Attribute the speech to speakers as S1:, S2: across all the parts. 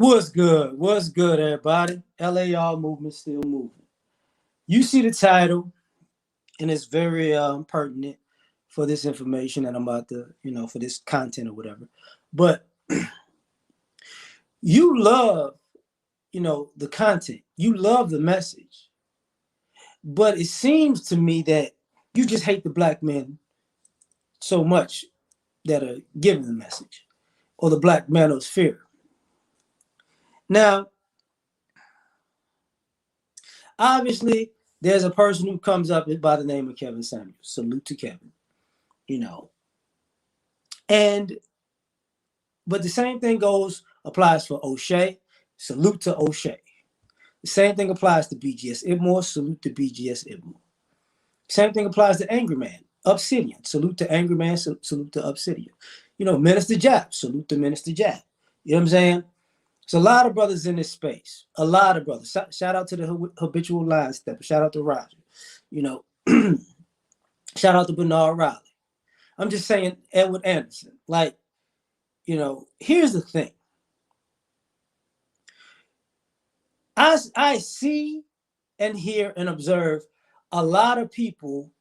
S1: What's good? What's good, everybody? L.A.R. movement still moving. You see the title, and it's very pertinent for this information that I'm about to, for this content or whatever. But you love, the content. You love the message. But it seems to me that you just hate the black men so much that are giving the message, or the black manosphere. Now, obviously, there's a person who comes up by the name of Kevin Samuels. Salute to Kevin, you know. And but the same thing applies for O'Shea. Salute to O'Shea. The same thing applies to BGS Ibmore. Salute to BGS Ibmore. Same thing applies to Angry Man. Obsidian. Salute to Angry Man. Salute to Obsidian. Minister Jap. Salute to Minister Jap. You know what I'm saying? There's a lot of brothers in this space. A lot of brothers. Shout out to the habitual line stepper. Shout out to Roger. Shout out to Bernard Riley. I'm just saying Edward Anderson. Like, here's the thing. I see and hear and observe a lot of people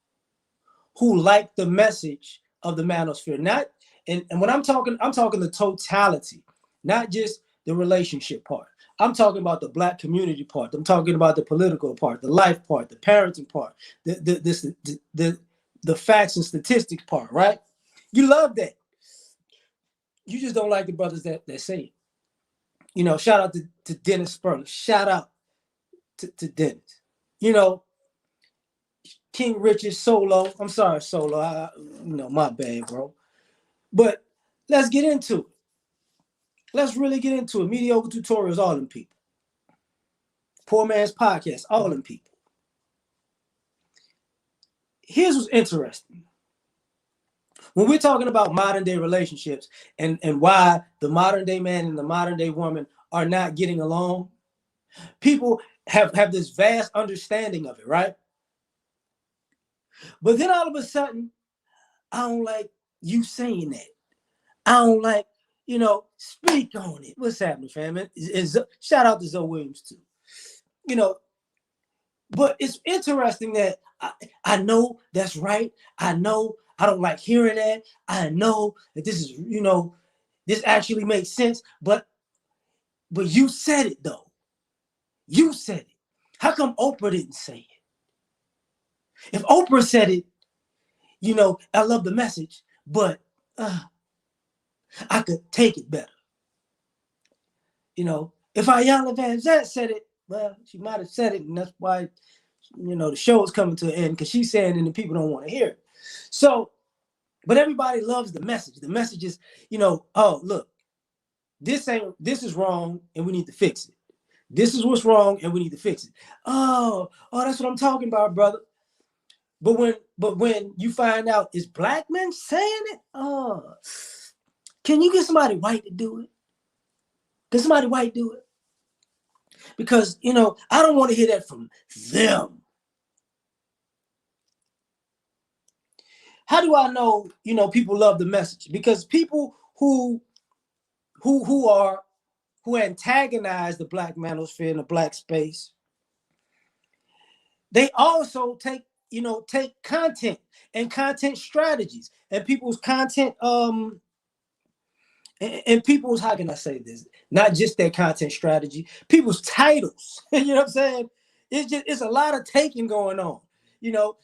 S1: who like the message of the manosphere. And when I'm talking the totality, not just the relationship part. I'm talking about the black community part. I'm talking about the political part, the life part, the parenting part, the facts and statistics part, right? You love that. You just don't like the brothers that say it. Shout out to Dennis Spurler. Shout out to Dennis. King Richard Solo. I'm sorry, Solo. My bad, bro. But let's get into it. Let's really get into it. Mediocre tutorials, all them people. Poor Man's Podcast, all them people. Here's what's interesting. When we're talking about modern day relationships and why the modern day man and the modern day woman are not getting along, people have this vast understanding of it, right? But then all of a sudden, I don't like you saying that. I don't like, speak on it. What's happening, fam? Shout out to Zoe Williams too. But it's interesting that I know that's right. I know I don't like hearing that. I know that this is, this actually makes sense. But you said it though. You said it. How come Oprah didn't say it? If Oprah said it, I love the message, but I could take it better. If Ayanna Van Zant said it, well, she might have said it, and that's why, the show is coming to an end, because she's saying it and the people don't want to hear it. So, but everybody loves the message. The message is, oh, look, this is wrong and we need to fix it. This is what's wrong and we need to fix it. Oh, that's what I'm talking about, brother. But when you find out it's black men saying it, can you get somebody white to do it? Can somebody white do it? Because, I don't want to hear that from them. How do I know, people love the message? Because people who antagonize the black manosphere in the black space, they also take content and content strategies and people's content, and people's, how can I say this? Not just their content strategy, people's titles. You know what I'm saying? It's a lot of taking going on.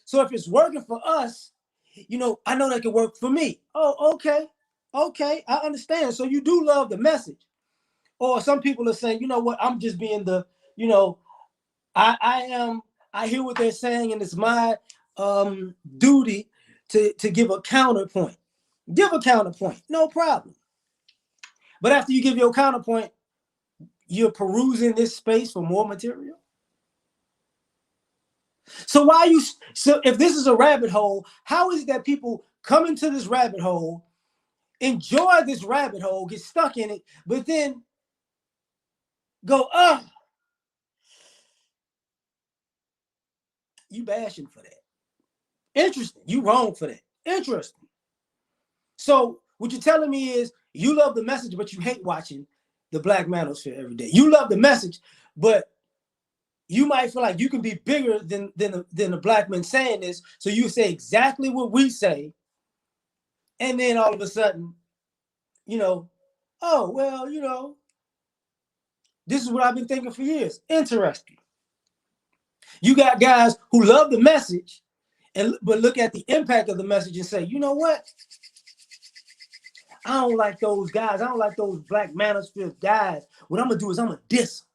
S1: So if it's working for us, I know that can work for me. Oh, okay, I understand. So you do love the message. Or some people are saying, you know what? I'm just being the, I hear what they're saying, and it's my duty to give a counterpoint. Give a counterpoint, no problem. But after you give your counterpoint, you're perusing this space for more material. So if this is a rabbit hole, how is it that people come into this rabbit hole, enjoy this rabbit hole, get stuck in it, but then go, you bashing for that? Interesting. You wrong for that. Interesting. So what you're telling me is you love the message, but you hate watching the Black Manosphere every day. You love the message, but you might feel like you can be bigger than the black men saying this. So you say exactly what we say, and then all of a sudden, oh well, this is what I've been thinking for years. Interesting. You got guys who love the message, but look at the impact of the message and say, you know what? I don't like those guys. I don't like those Black Manosphere guys. What I'm gonna do is I'm gonna diss them.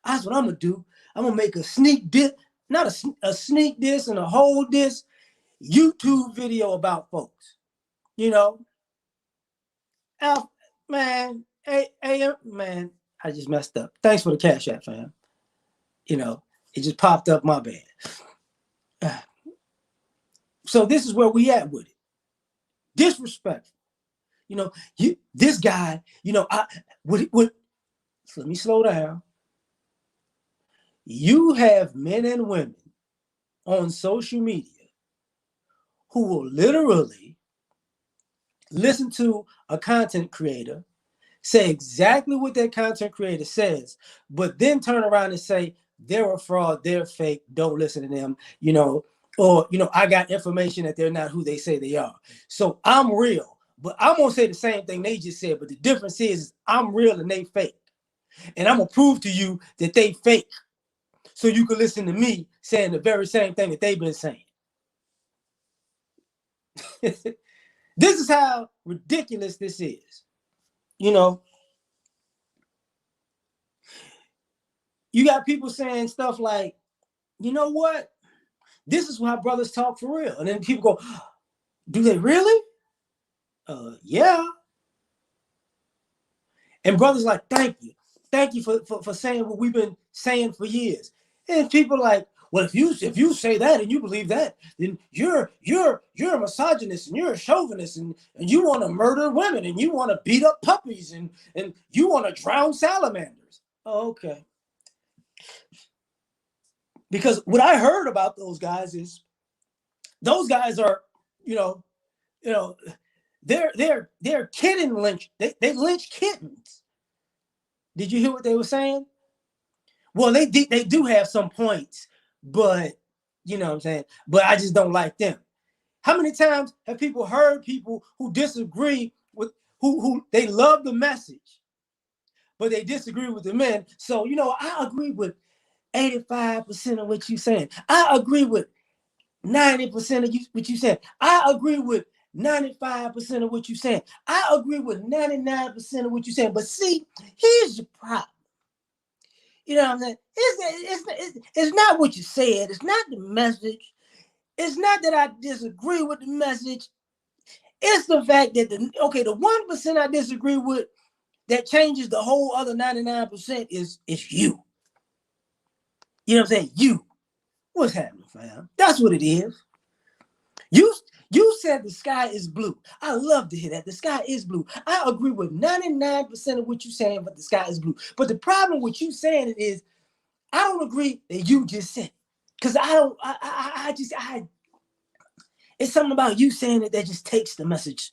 S1: That's what I'm gonna do. I'm gonna make a sneak diss, not a sneak diss and a whole diss YouTube video about folks. Man, man, I just messed up. Thanks for the Cash App, fam. It just popped up, my bad. So this is where we at with it. Disrespectful. This guy, so let me slow down. You have men and women on social media who will literally listen to a content creator say exactly what that content creator says, but then turn around and say, they're a fraud, they're fake, don't listen to them, or, I got information that they're not who they say they are. So I'm real, but I'm going to say the same thing they just said, but the difference is I'm real and they fake. And I'm going to prove to you that they fake so you can listen to me saying the very same thing that they've been saying. This is how ridiculous this is. You got people saying stuff like, you know what? This is how brothers talk for real. And then people go, do they really? Yeah. And brothers like, thank you. Thank you for saying what we've been saying for years. And people like, well, if you say that and you believe that, then you're a misogynist and you're a chauvinist and you want to murder women and you want to beat up puppies and you want to drown salamanders. Oh, okay. Because what I heard about those guys is those guys are, they're kitten lynch. They lynch kittens. Did you hear what they were saying? Well, they do have some points, but you know what I'm saying? But I just don't like them. How many times have people heard people who disagree with who they love the message, but they disagree with the men? So, I agree with 85% of what you're saying. I agree with 90% of what you're saying. I agree with 95% of what you're saying. I agree with 99% of what you're saying. But see, here's your problem. You know what I'm saying? It's not what you said. It's not the message. It's not that I disagree with the message. It's the fact that the 1% I disagree with that changes the whole other 99% is you. You know what I'm saying? You. What's happening, fam? That's what it is. You said the sky is blue. I love to hear that. The sky is blue. I agree with 99% of what you're saying, but the sky is blue. But the problem with you saying it is, I don't agree that you just said it. Because it's something about you saying it that just takes the message,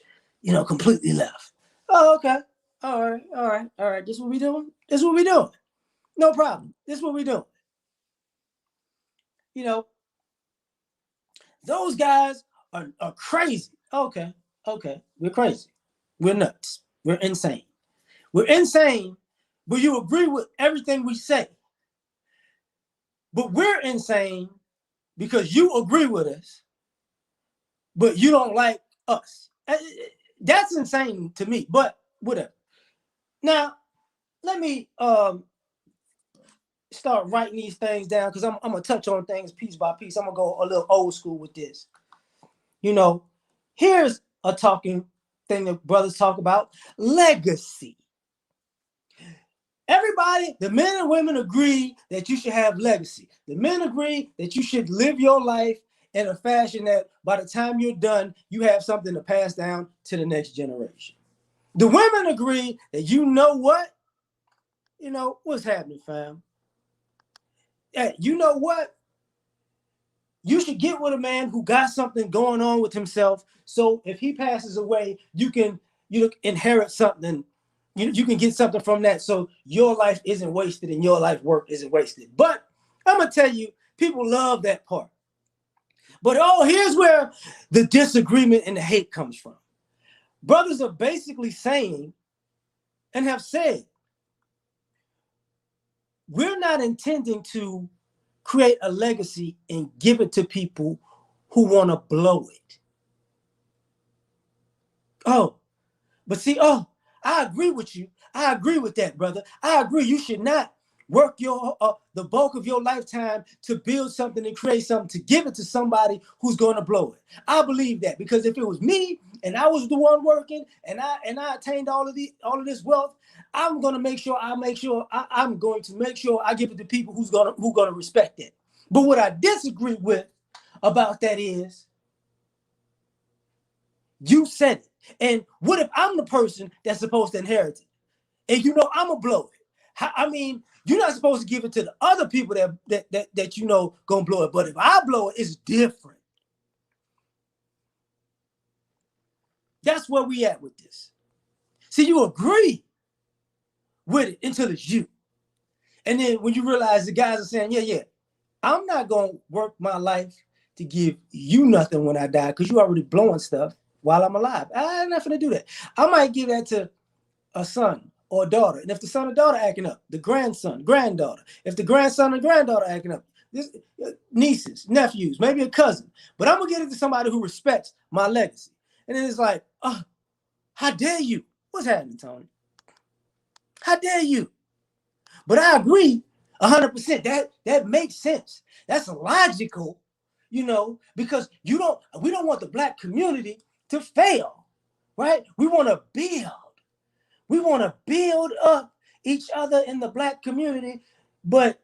S1: completely left. Oh, okay. All right. This what we doing? No problem. This what we doing. Those guys are crazy. Okay. We're crazy. We're nuts. We're insane. But you agree with everything we say. But we're insane because you agree with us, but you don't like us. That's insane to me, but whatever. Now, let me start writing these things down because I'm going to touch on things piece by piece. I'm going to go a little old school with this. Here's a talking thing that brothers talk about: legacy. Everybody, the men and women agree that you should have legacy. The men agree that you should live your life in a fashion that by the time you're done, you have something to pass down to the next generation. The women agree that what's happening, fam? You know what? You should get with a man who got something going on with himself. So if he passes away, you can inherit something, you can get something from that, so your life isn't wasted and your life work isn't wasted. But I'm gonna tell you, people love that part. But here's where the disagreement and the hate comes from. Brothers are basically saying and have said, we're not intending to create a legacy and give it to people who want to blow it. But see, I agree with you. I agree with that, brother. I agree. You should not work the bulk of your lifetime to build something and create something to give it to somebody who's going to blow it. I believe that, because if it was me and I was the one working and I attained all of this wealth, I'm going to make sure I give it to people who gonna respect it. But what I disagree with about that is, you said it. And what if I'm the person that's supposed to inherit it? And I'm gonna blow it. I mean, you're not supposed to give it to the other people that gonna blow it. But if I blow it, it's different. That's where we at with this. See, you agree with it until it's you. And then when you realize the guys are saying, yeah, I'm not gonna work my life to give you nothing when I die, because you already blowing stuff while I'm alive. I'm not gonna do that. I might give that to a son or a daughter. And if the son or daughter acting up, the grandson, granddaughter. If the grandson or granddaughter acting up, nieces, nephews, maybe a cousin. But I'm gonna get it to somebody who respects my legacy. And then it's like, how dare you? What's happening, Tony? How dare you? But I agree 100%. That makes sense. That's logical, because we don't want the Black community to fail, right? We want to build. We want to build up each other in the Black community. But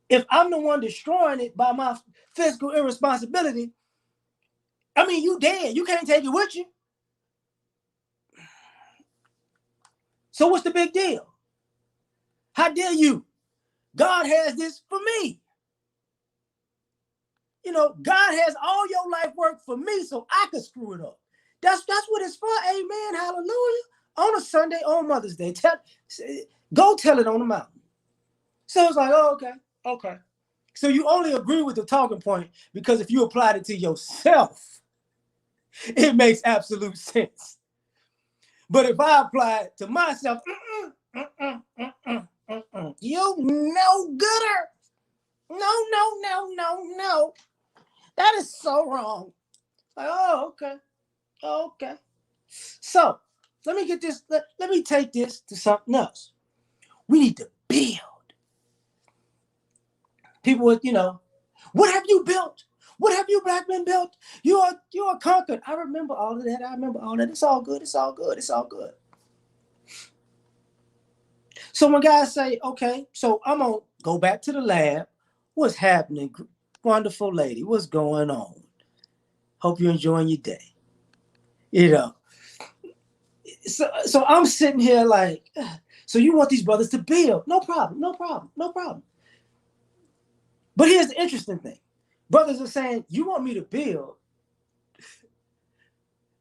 S1: if I'm the one destroying it by my fiscal irresponsibility, I mean, you dead. You can't take it with you. So what's the big deal? How dare you? God has this for me. God has all your life work for me so I could screw it up. That's what it's for. Amen. Hallelujah. On a Sunday, on Mother's Day. Go tell it on the mountain. So it's like, okay. So you only agree with the talking point because if you applied it to yourself, it makes absolute sense. But if I apply it to myself, you no gooder. No. That is so wrong. Like, okay. So let me get this. Let me take this to something else. We need to build. People with, what have you built? What have you Black men built? You are conquered. I remember all of that. It's all good. So when guys say, okay, so I'm going to go back to the lab. What's happening? Wonderful lady. What's going on? Hope you're enjoying your day. So I'm sitting here like, so you want these brothers to build. No problem. But here's the interesting thing. Brothers are saying, you want me to build.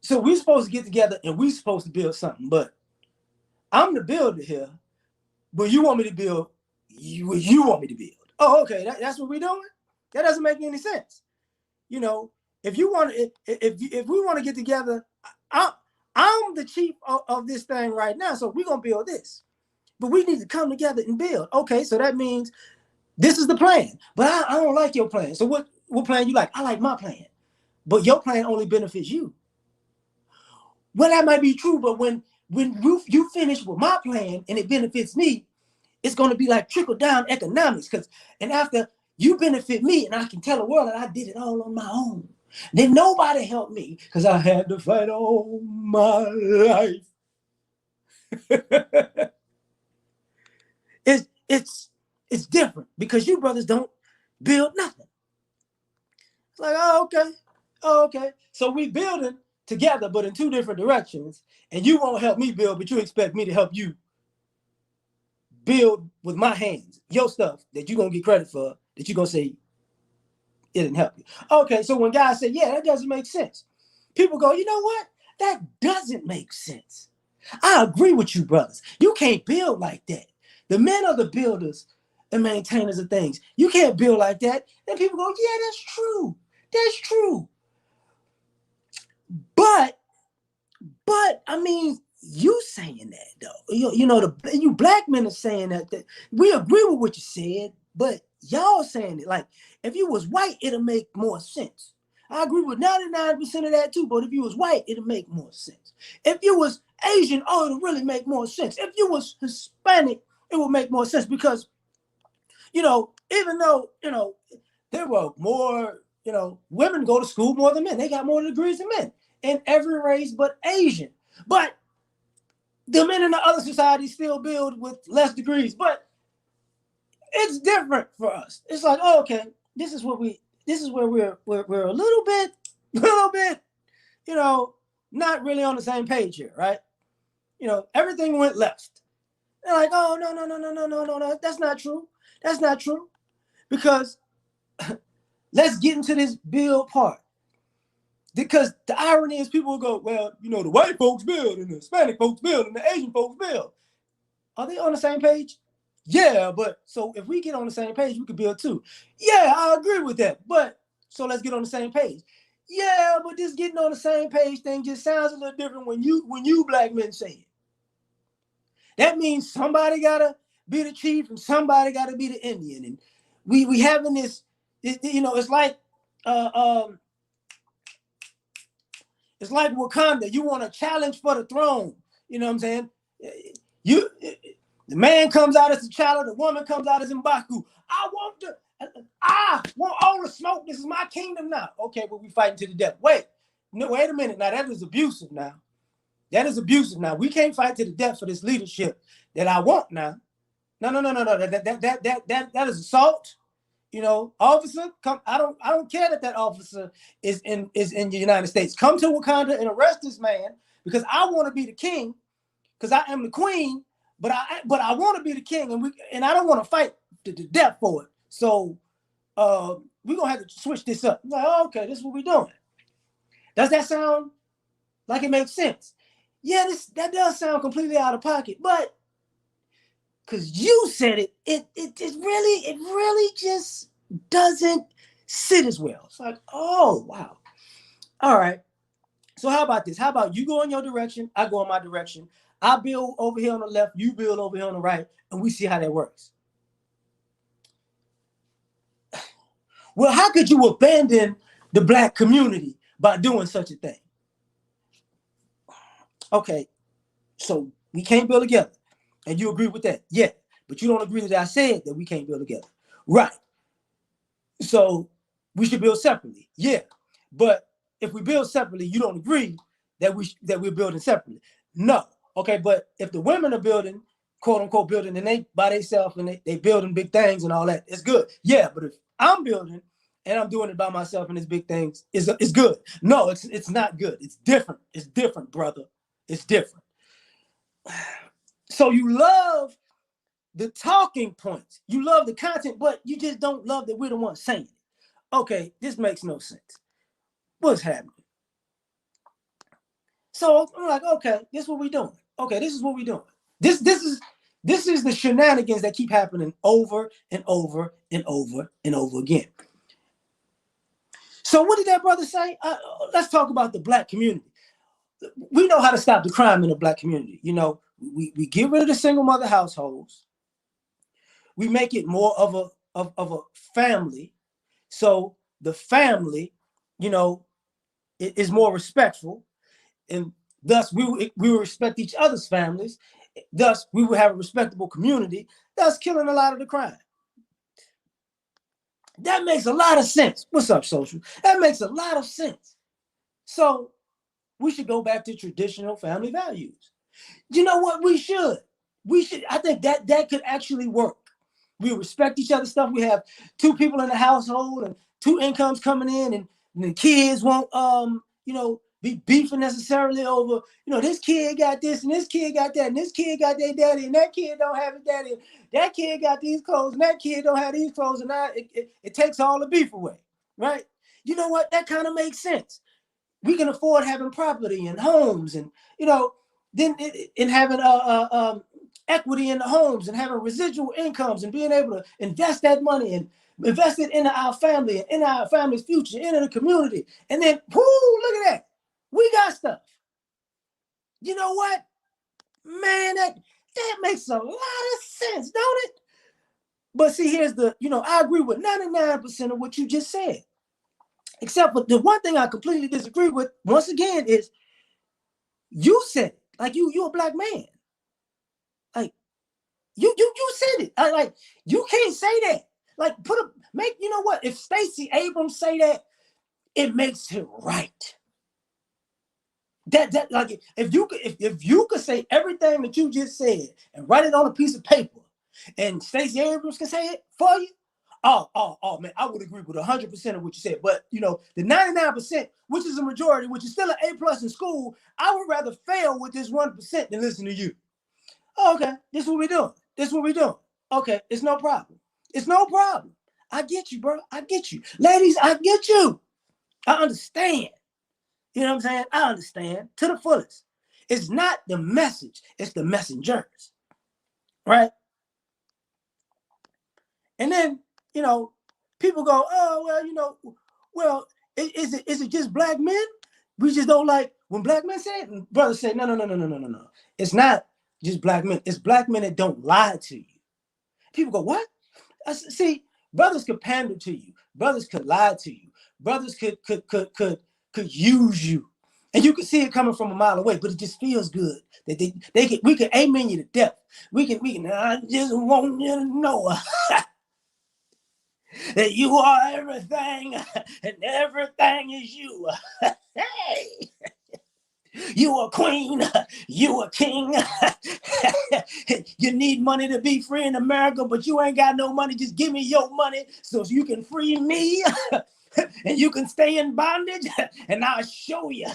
S1: So we're supposed to get together and we're supposed to build something. But I'm the builder here. But you want me to build what you want me to build. Oh, okay. That's what we're doing? That doesn't make any sense. If we want to get together, I'm the chief of this thing right now. So we're going to build this. But we need to come together and build. Okay, so that means this is the plan. But I don't like your plan. So what plan you like? I like my plan. But your plan only benefits you. Well, that might be true, but when you finish with my plan and it benefits me, it's going to be like trickle-down economics. And after you benefit me and I can tell the world that I did it all on my own, then nobody helped me because I had to fight all my life. It's different because you brothers don't build nothing. It's like, okay. So we building together, but in two different directions. And you won't help me build, but you expect me to help you build with my hands, your stuff that you're going to get credit for, that you're going to say it didn't help you. Okay, so when guys say, yeah, that doesn't make sense. People go, you know what? That doesn't make sense. I agree with you, brothers. You can't build like that. The men are the builders and maintainers of things. You can't build like that. And people go, yeah, that's true. That's true. But I mean, you saying that though. You black men are saying that we agree with what you said, but y'all saying it. Like, if you was white, it'll make more sense. I agree with 99% of that too, but if you was white, it'll make more sense. If you was Asian, oh, it'll really make more sense. If you was Hispanic, it would make more sense because, even though, there were more, women go to school more than men. They got more degrees than men in every race but Asian. But the men in the other societies still build with less degrees. But it's different for us. It's like, oh, okay, this is where we're a little bit, not really on the same page here, right? Everything went left. They're like, oh, no, that's not true. That's not true. Because let's get into this build part. Because the irony is people will go, well, the white folks build and the Hispanic folks build and the Asian folks build. Are they on the same page? Yeah, but so if we get on the same page, we could build too. Yeah, I agree with that. But so let's get on the same page. Yeah, but this getting on the same page thing just sounds a little different when you black men say it. That means somebody gotta be the chief and somebody gotta be the Indian. And we having this, it's like it's like Wakanda. You want a challenge for the throne. You know what I'm saying? The man comes out as T'Challa, the woman comes out as M'Baku. I want all the smoke. This is my kingdom now. Okay, but we fighting to the death. Wait a minute. Now that is abusive now. That is abusive now. We can't fight to the death for this leadership that I want now. No. That is assault. Officer, come. I don't care that officer is in the United States. Come to Wakanda and arrest this man because I want to be the king, because I am the queen, but I want to be the king, and I don't want to fight to the death for it. So we're gonna have to switch this up. Like, oh, okay, this is what we're doing. Does that sound like it makes sense? Yeah, that does sound completely out of pocket, but because you said it, it really just doesn't sit as well. It's like, oh wow. All right. So how about this? How about you go in your direction, I go in my direction. I build over here on the left, you build over here on the right, and we see how that works. Well, how could you abandon the black community by doing such a thing? Okay, so we can't build together. And you agree with that? Yeah. But you don't agree that I said that we can't build together. Right. So we should build separately. Yeah. But if we build separately, you don't agree that we're building separately. No. Okay, but if the women are building, quote unquote building, and they by themselves and they building big things and all that, it's good. Yeah, but if I'm building and I'm doing it by myself and it's big things, it's good. No, it's not good. It's different. It's different, brother. It's different. So you love the talking points, you love the content, but you just don't love that we're the ones saying it. Okay, this makes no sense. What's happening? So I'm like, okay, this is what we're doing. Okay, this is what we're doing. This is the shenanigans that keep happening over and over and over and over again. So what did that brother say? Let's talk about the black community. We know how to stop the crime in the black community. We get rid of the single mother households. We make it more of a family. So the family, is more respectful, and thus we will respect each other's families. Thus, we will have a respectable community, thus killing a lot of the crime. That makes a lot of sense. What's up, social? That makes a lot of sense. So we should go back to traditional family values. You know what? We should. I think that could actually work. We respect each other's stuff. We have two people in the household and two incomes coming in, and the kids won't be beefing necessarily over, this kid got this and this kid got that and this kid got their daddy and that kid don't have his daddy. That kid got these clothes and that kid don't have these clothes, and now it takes all the beef away, right? You know what? That kind of makes sense. We can afford having property and homes, and then in having equity in the homes and having residual incomes and being able to invest that money and invest it into our family and in our family's future, into the community. And then, whoo, look at that. We got stuff. You know what? Man, that makes a lot of sense, don't it? But see, here's the, I agree with 99% of what you just said. Except for the one thing I completely disagree with, once again, is you said it. Like you're a black man. Like you said it. Like you can't say that. Like you know what? If Stacey Abrams say that, it makes it right. That like if you could say everything that you just said and write it on a piece of paper, and Stacey Abrams can say it for you, oh man, I would agree with 100% of what you said. But the 99%, which is a majority, which is still an A+ in school, I would rather fail with this 1% than listen to you. Oh, okay, this is what we're doing. This is what we're doing. Okay, it's no problem. It's no problem. I get you, bro. I get you. Ladies, I get you. I understand. You know what I'm saying? I understand to the fullest. It's not the message, it's the messengers. Right? And then, people go, oh, well, is it just black men? We just don't like when black men say it, and brothers say, no. It's not just black men. It's black men that don't lie to you. People go, what? See, brothers could pander to you. Brothers could lie to you. Brothers could use you. And you can see it coming from a mile away, but it just feels good that we can amen you to death. We can. I just want you to know that you are everything, and everything is you. Hey, you a queen, you a king. You need money to be free in America, but you ain't got no money. Just give me your money so you can free me. And you can stay in bondage, and I'll show you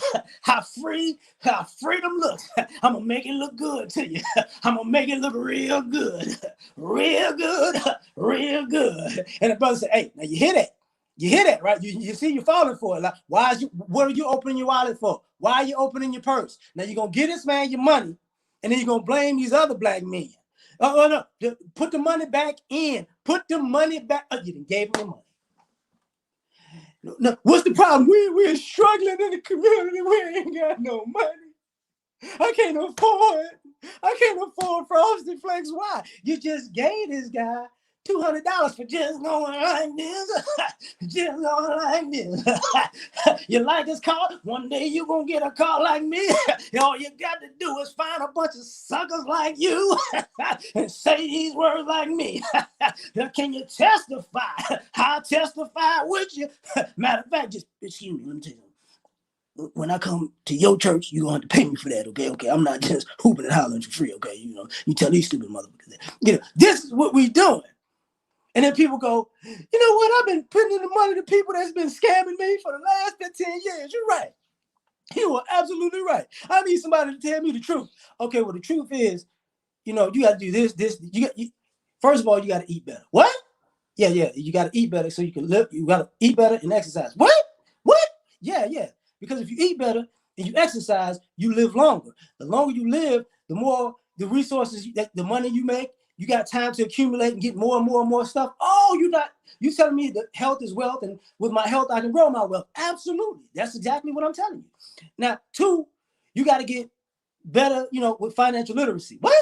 S1: how freedom looks. I'm gonna make it look good to you. I'm gonna make it look real good, real good, real good. And the brother said, "Hey, now you hear that? You hear that, right? You see you're falling for it. Like, what are you opening your wallet for? Why are you opening your purse? Now you're gonna give this man your money, and then you're gonna blame these other black men. Oh no, put the money back in. Put the money back. Oh, you done gave him the money. No, what's the problem? We're struggling in the community. We ain't got no money. I can't afford Frosted Flakes. Why? You just gave this guy $200 for just going like this. Just going like this. You like this car? One day you're going to get a car like me. All you got to do is find a bunch of suckers like you and say these words like me. Can you testify? I'll testify with you. Matter of fact, just excuse me, let me tell you. When I come to your church, you're going to have to pay me for that, okay? Okay, I'm not just hooping and hollering for free, okay? You tell these stupid motherfuckers that. This is what we're doing. And then people go, you know what? I've been putting in the money to people that's been scamming me for the last 15 years. You're right. You are absolutely right. I need somebody to tell me the truth. Okay, well, the truth is, you got to do this. First of all, you got to eat better. What? Yeah. You got to eat better so you can live. You got to eat better and exercise. What? Yeah. Because if you eat better and you exercise, you live longer. The longer you live, the more the resources, the money you make, you got time to accumulate and get more and more and more stuff. Oh, you telling me that health is wealth, and with my health, I can grow my wealth. Absolutely. That's exactly what I'm telling you. Now, 2, you got to get better, with financial literacy. What?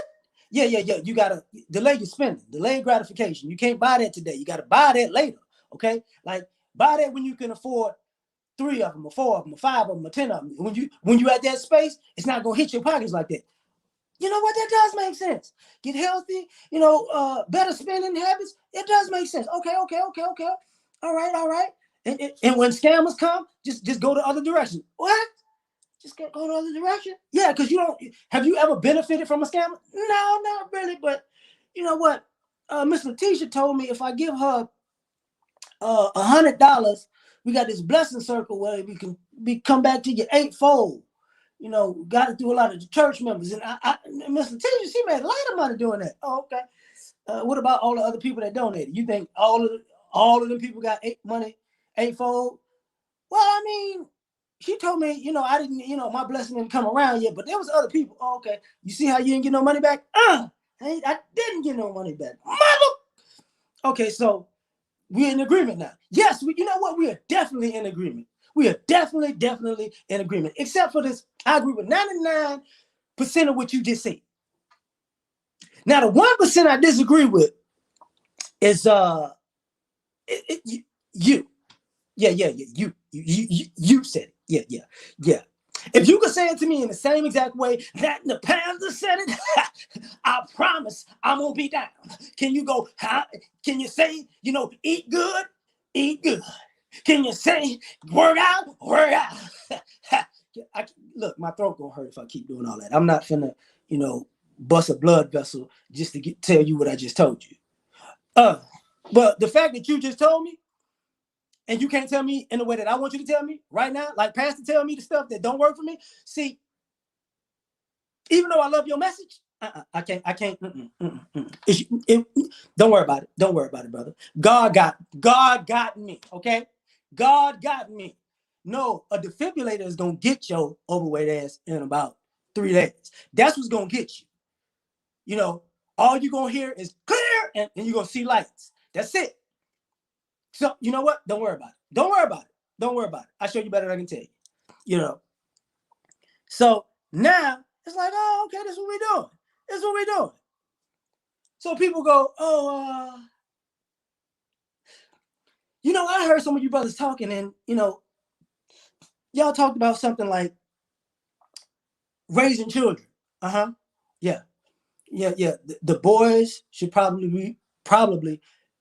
S1: Yeah. You got to delay your spending, delay gratification. You can't buy that today. You got to buy that later. Okay. Like buy that when you can afford 3 of them or 4 of them or 5 of them or 10 of them. When you at that space, it's not going to hit your pockets like that. You know what? That does make sense. Get healthy, better spending habits. It does make sense. Okay. All right. And when scammers come, just go the other direction. What? Just go the other direction? Yeah, because have you ever benefited from a scammer? No, not really. But you know what? Miss Letitia told me if I give her $100, we got this blessing circle where we come back to you 8-fold. Got it through a lot of the church members. And Miss Letitia, she made a lot of money doing that. Oh, okay. What about all the other people that donated? You think all of them people got money 8-fold? Well, I mean, she you told me, I didn't, my blessing didn't come around yet, but there was other people. Oh, okay. You see how you didn't get no money back? I didn't get no money back. Mother. Okay, so we're in agreement now. Yes, you know what? We are definitely in agreement. We are definitely in agreement. Except for this, I agree with 99% of what you just said. Now, the 1% I disagree with is you. Yeah. You said it. Yeah. If you could say it to me in the same exact way that the pastor said it, I promise I'm gonna be down. Can you go? Can you say, eat good, eat good? Can you say work out, work out? Look, my throat gonna hurt if I keep doing all that. I'm not finna, bust a blood vessel just to tell you what I just told you. But the fact that you just told me, and you can't tell me in the way that I want you to tell me right now, like Pastor tell me the stuff that don't work for me. See, even though I love your message, I can't. Don't worry about it. Don't worry about it, brother. God got me. Okay, God got me. No, a defibrillator is gonna get your overweight ass in about 3 days. That's what's gonna get you. All you're gonna hear is clear, and you're gonna see lights. That's it. So you know what? Don't worry about it. Don't worry about it. Don't worry about it. I'll show you better than I can tell you. So now it's like, oh, okay, this is what we're doing. This is what we're doing. So people go, oh, I heard some of you brothers talking, and y'all talked about something like raising children. Yeah. The boys should probably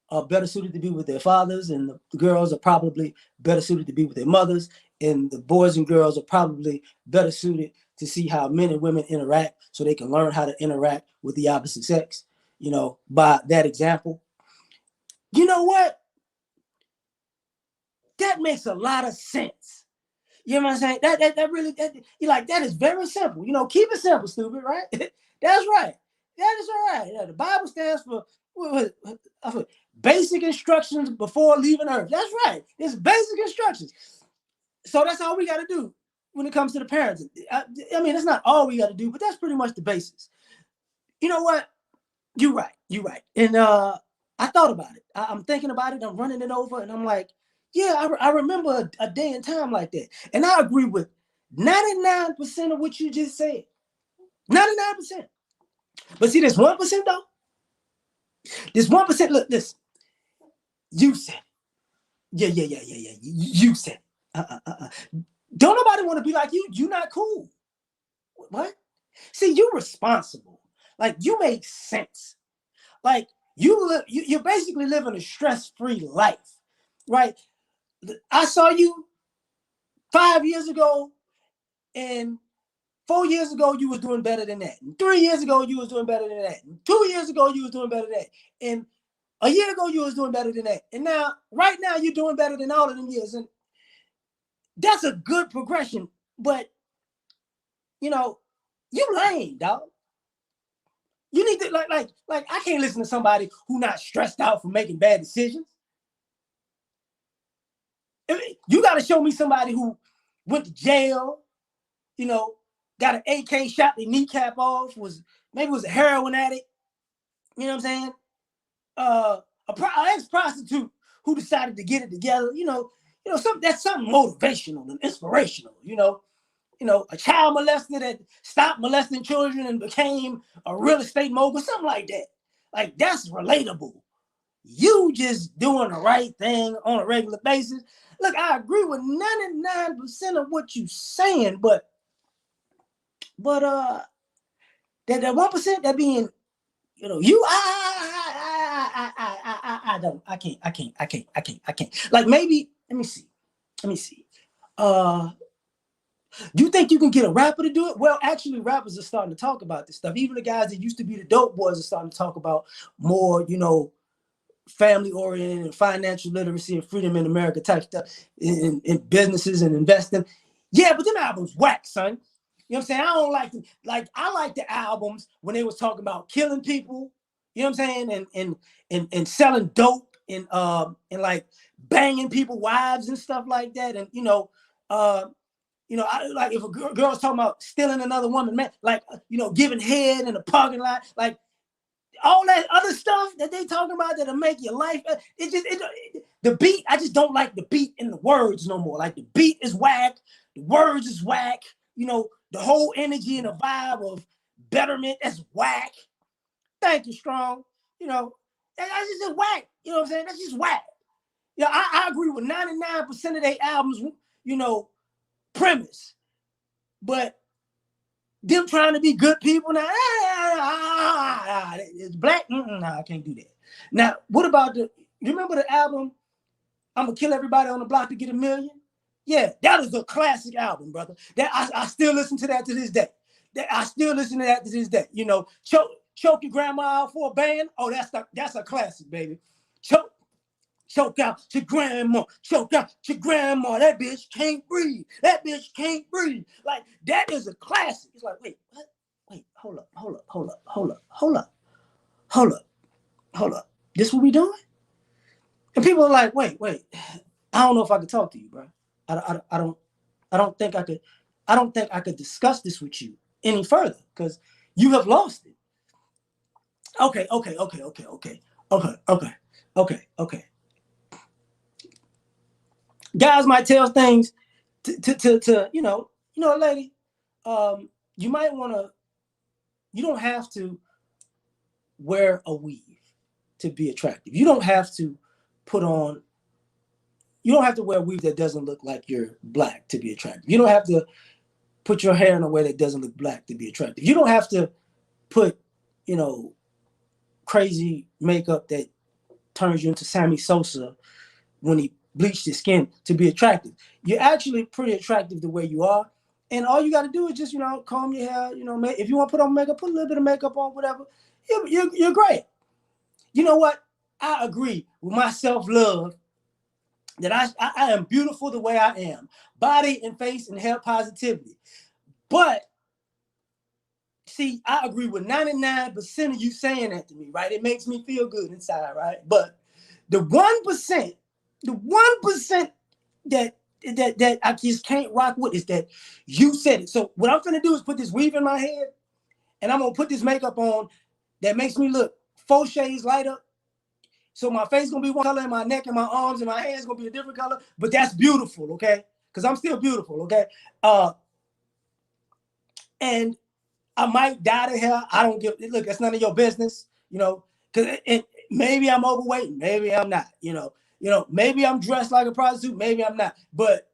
S1: are better suited to be with their fathers, and the girls are probably better suited to be with their mothers, and the boys and girls are probably better suited to see how men and women interact so they can learn how to interact with the opposite sex, by that example. You know what? That makes a lot of sense. You know what I'm saying? That really, you're like, that is very simple. Keep it simple, stupid, right? That's right. That is all right. Yeah, the Bible stands for basic instructions before leaving earth. That's right. It's basic instructions. So that's all we got to do when it comes to the parents. I mean, that's not all we got to do, but that's pretty much the basis. You know what? You're right. And I thought about it. I'm thinking about it. I'm running it over, and I'm like, yeah, I remember a day and time like that. And I agree with 99% of what you just said. 99%. But see, this 1% though. This 1%. Look, listen. You said it. Yeah. You said it. Don't nobody want to be like you. You not cool. What? See, you responsible. Like, you make sense. Like, you're basically living a stress-free life, right? I saw you 5 years ago, and 4 years ago you was doing better than that. And 3 years ago you was doing better than that. And 2 years ago you was doing better than that. And a year ago you was doing better than that. And right now you're doing better than all of them years. And that's a good progression. But you lame, dog. You need to like I can't listen to somebody who not stressed out for making bad decisions. You got to show me somebody who went to jail, got an AK, shot the kneecap off, was a heroin addict, you know what I'm saying? An ex-prostitute who decided to get it together, that's something motivational and inspirational, a child molester that stopped molesting children and became a real estate mogul, something like that. Like, that's relatable. You just doing the right thing on a regular basis. Look, I agree with 99% of what you're saying, but that 1% that being, I can't. Like, maybe, let me see. Do you think you can get a rapper to do it? Well, actually, rappers are starting to talk about this stuff. Even the guys that used to be the dope boys are starting to talk about more, family-oriented and financial literacy and freedom in America type stuff in businesses and investing. Yeah, but them albums whack, son. You know what I'm saying? I don't like them. Like, I like the albums when they was talking about killing people, you know what I'm saying? And selling dope and like banging people wives and stuff like that. And You know, like if a girl's talking about stealing another woman, man, like, you know, giving head in the parking lot, like all that other stuff that they talking about that'll make your life. The beat, I just don't like the beat in the words no more. Like the beat is whack, the words is whack. You know, the whole energy and the vibe of betterment, that's whack. Thank you, Strong. You know, that's just whack. You know what I'm saying? That's just whack. Yeah, I agree with 99% of their albums, you know, premise. But them trying to be good people now, it's black. Nah, I can't do that. Now, what about you remember the album, I'm gonna kill everybody on the block to get $1 million? Yeah, that is a classic album, brother. That I still listen to that to this day. I still listen to that to this day. You know, choke your grandma out for a band. Oh, that's a classic, baby. Choke out your grandma. Choke out your grandma. That bitch can't breathe. That bitch can't breathe. Like, that is a classic. It's like, wait, what? Wait, hold up. This what we doing? And people are like, wait. I don't know if I could talk to you, bro. I don't think I could discuss this with you any further because you have lost it. Okay. Guys might tell things to you know, lady, you might want to, you don't have to wear a weave to be attractive. You don't have to wear a weave that doesn't look like you're black to be attractive. You don't have to put your hair in a way that doesn't look black to be attractive. You don't have to put, you know, crazy makeup that turns you into Sammy Sosa when he bleached his skin to be attractive. You're actually pretty attractive the way you are. And all you got to do is just, you know, comb your hair, you know, if you want to put on makeup, put a little bit of makeup on, whatever. You're great. You know what? I agree with my self-love that I am beautiful the way I am. Body and face and hair positivity. But, see, I agree with 99% of you saying that to me, right? It makes me feel good inside, right? But the 1%, that I just can't rock with is that you said it. So what I'm gonna do is put this weave in my head, and I'm gonna put this makeup on that makes me look 4 shades lighter. So my face gonna be one color, and my neck and my arms and my hands gonna be a different color. But that's beautiful, okay? Because I'm still beautiful, okay? And I might dye the hair. I don't give. Look, that's none of your business, you know. Because maybe I'm overweight, maybe I'm not. You know, maybe I'm dressed like a prostitute, maybe I'm not. But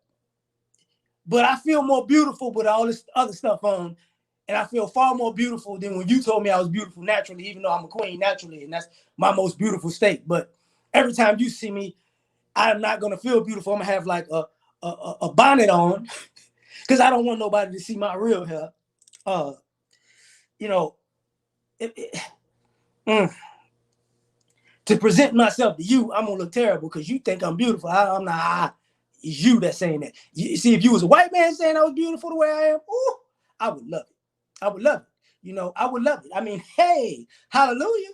S1: I feel more beautiful with all this other stuff on, and I feel far more beautiful than when you told me I was beautiful naturally, even though I'm a queen naturally, and that's my most beautiful state. But every time you see me, I'm not gonna feel beautiful. I'm gonna have like a bonnet on because I don't want nobody to see my real hair. You know, to present myself to you, I'm gonna look terrible because you think I'm beautiful. I'm not. It's you that's saying that. You see, if you was a white man saying I was beautiful the way I am, ooh, I would love it. I would love it. You know, I would love it. I mean, hey, hallelujah.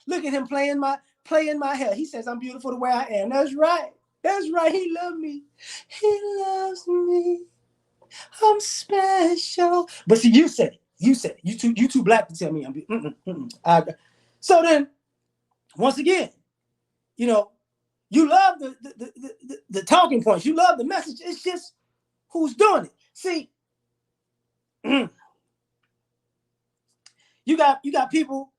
S1: Look at him playing my hair. He says I'm beautiful the way I am. That's right. That's right. He loves me. He loves me. I'm special. But see, you said it. You said it. You too black to tell me I'm beautiful. So then, once again, you know, you love the talking points. You love the message. It's just who's doing it. See, you got people.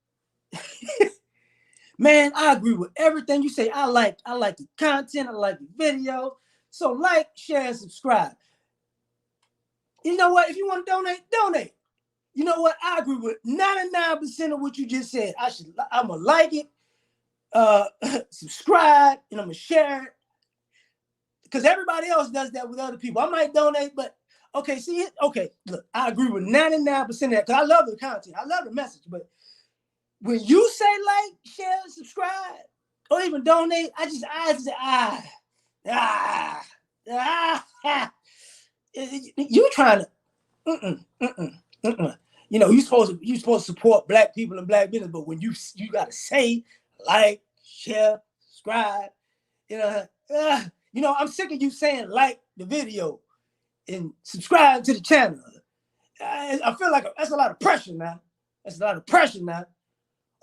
S1: Man, I agree with everything you say. I like the content. I like the video. So like, share, and subscribe. You know what? If you want to donate. You know what? I agree with 99% of what you just said. I'm gonna like it, subscribe, and I'm gonna share it. Because everybody else does that with other people. I might donate, but okay, see it? Okay, look, I agree with 99% of that because I love the content. I love the message. But when you say like, share, subscribe, or even donate, you trying to, you know, you supposed to support black people and black business, but when you gotta say like, share, subscribe, you know, I'm sick of you saying like the video and subscribe to the channel. I feel like that's a lot of pressure now. That's a lot of pressure now.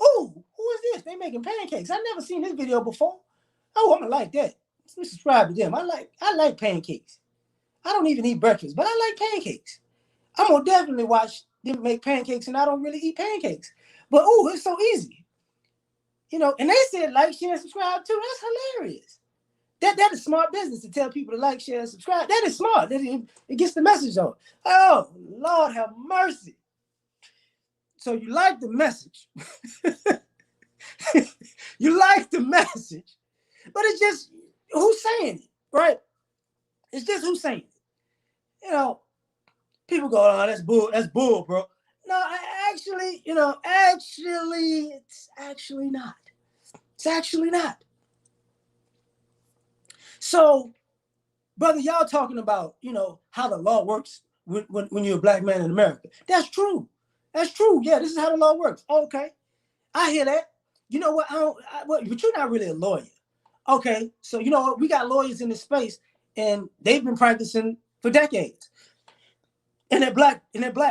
S1: Oh, who is this? They making pancakes. I never seen this video before. Oh, I'm gonna like that. Let me subscribe to them. I like pancakes. I don't even eat breakfast, but I like pancakes. I'm gonna definitely watch them make pancakes, and I don't really eat pancakes. But oh, it's so easy. You know, and they said like, share, and subscribe too. That's hilarious. That is smart business to tell people to like, share, and subscribe. That is smart. It gets the message on. Oh, Lord have mercy. So you like the message. You like the message, but it's just who's saying it, right? It's just who's saying it. You know, people go, oh, that's bull, bro. No, actually, it's actually not. It's actually not. So, brother, y'all talking about, how the law works when you're a black man in America. That's true. That's true. Yeah, this is how the law works. Okay. I hear that. You know what? But you're not really a lawyer. Okay. So, you know what? We got lawyers in this space, and they've been practicing for decades. And they're black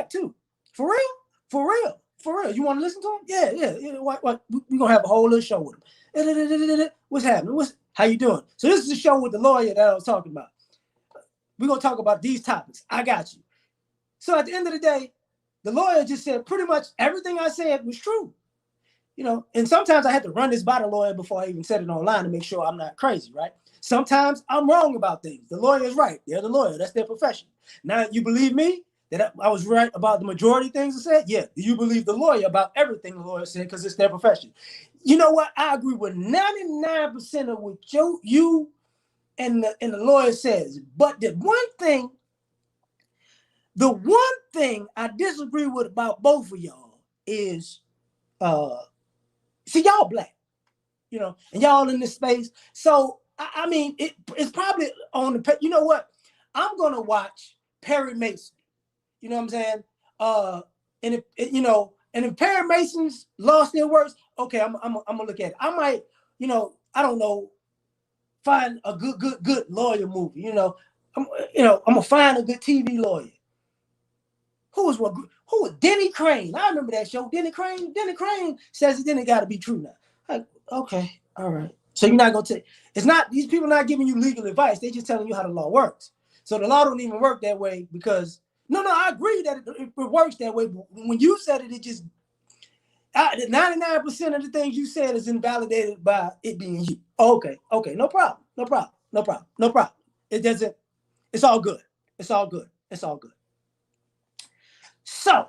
S1: too. For real? For real? For real? You want to listen to them? Yeah. What? We're going to have a whole little show with them. What's happening? How you doing? So this is a show with the lawyer that I was talking about. We're going to talk about these topics. I got you. So at the end of the day, the lawyer just said pretty much everything I said was true. And sometimes I had to run this by the lawyer before I even said it online to make sure I'm not crazy, right? Sometimes I'm wrong about things. The lawyer is right. They're the lawyer. That's their profession. Now, you believe me that I was right about the majority of things I said? Yeah. Do you believe the lawyer about everything the lawyer said because it's their profession? You know what? I agree with 99% of what you and the lawyer says. But the one thing I disagree with about both of y'all is, see, y'all black, and y'all in this space. So, I mean, it's probably on the, you know what? I'm going to watch Perry Mason. You know what I'm saying? And if Perry Mason's lost their words, okay, I'm gonna look at it. I might, I don't know, find a good lawyer movie. I'm gonna find a good TV lawyer. Who was Denny Crane? I remember that show. Denny Crane says it, then it got to be true now. Like, okay, all right. So you're not gonna take. It's not, these people not giving you legal advice. They just telling you how the law works. So the law don't even work that way because no, I agree that it works that way. But when you said it, it just 99% of the things you said is invalidated by it being you. Okay, no problem. It doesn't. It's all good. It's all good. So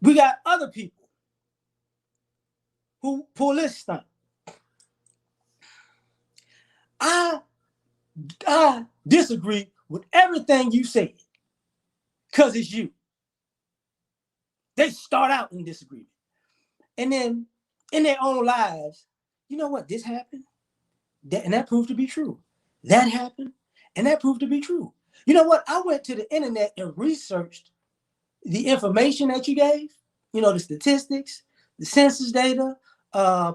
S1: we got other people who pull this stunt. I disagree with everything you said because it's you. They start out in disagreement. And then in their own lives, you know what? This happened. And that proved to be true. That happened. And that proved to be true. You know what? I went to the internet and researched the information that you gave, the statistics, the census data. I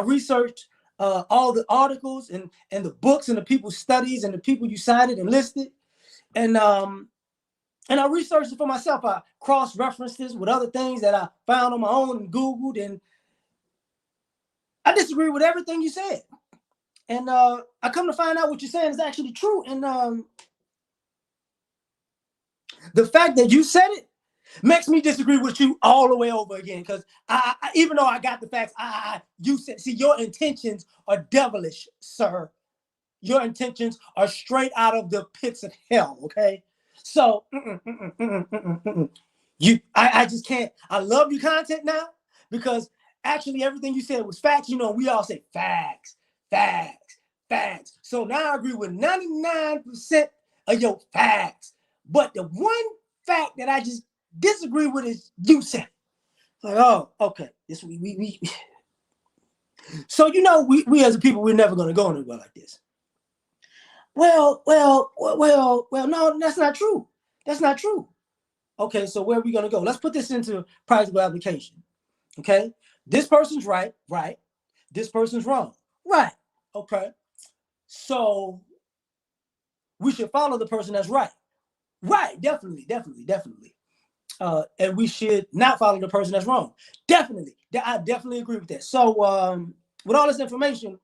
S1: researched all the articles and the books and the people's studies and the people you cited and listed. And I researched it for myself. I cross-referenced this with other things that I found on my own and Googled, and I disagree with everything you said. And I come to find out what you're saying is actually true. And the fact that you said it makes me disagree with you all the way over again. Because I even though I got the facts, you said, see, your intentions are devilish, sir. Your intentions are straight out of the pits of hell. Okay, so I just can't. I love your content now because actually everything you said was facts. We all say facts. So now I agree with 99% of your facts. But the one fact that I just disagree with is you said. Like, oh, okay. This we. So we as a people, we're never gonna go anywhere like this. Well, no, that's not true. That's not true. Okay, so where are we gonna go? Let's put this into practical application. Okay, this person's right. This person's wrong. Right. Okay. So we should follow the person that's right. Right, definitely. And we should not follow the person that's wrong. Definitely. I definitely agree with that. So with all this information,